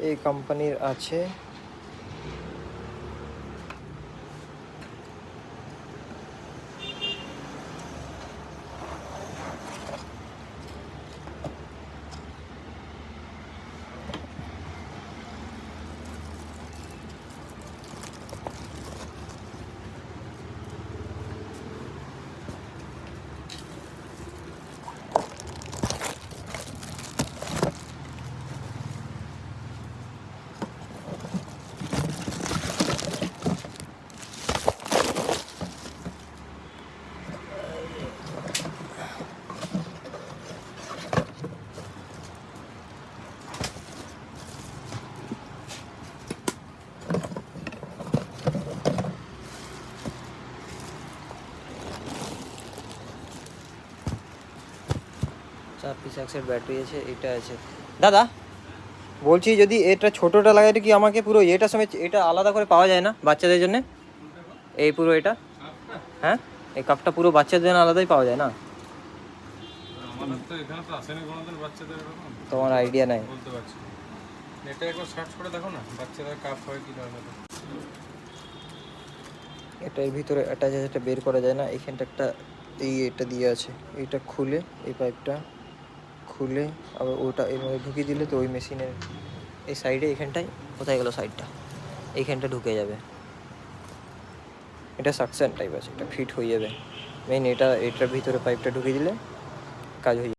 এই কোম্পানির আছে। চার পিস এক সেট ব্যাটারি আছে, এটা আছে। দাদা বলছি যদি এটা ছোটোটা লাগাইতে কি আমাকে পুরো এটার সময় এটা আলাদা করে পাওয়া যায় না বাচ্চাদের জন্য? এই পুরো এটা, হ্যাঁ এই কাপটা পুরো বাচ্চাদের জন্য আলাদাই পাওয়া যায় না? আমাদের তো এখানে তো আসেনি কোনোদিন বাচ্চাদের এরকম, তোমার আইডিয়া নাই? বলতে পারছি না। এটা একবার সার্চ করে দেখো না বাচ্চাদের কাপ হয় কি না হয়। এটার ভিতরে অ্যাটাচ আছে, এটা বের করা যায় না। এখানটা একটা এটা দিয়ে আছে, এইটা খুলে এই পাইপটা খুলে আবার ওটা এর মধ্যে ঢুকিয়ে দিলে তো ওই মেশিনের এই সাইডে এখানটায়, কোথায় গেল সাইডটা, এইখানটা ঢুকে যাবে। এটা সাকশন টাইপ আছে, এটা ফিট হয়ে যাবে। মেইন এটার ভিতরে পাইপটা ঢুকিয়ে দিলে কাজ হয়ে যাবে।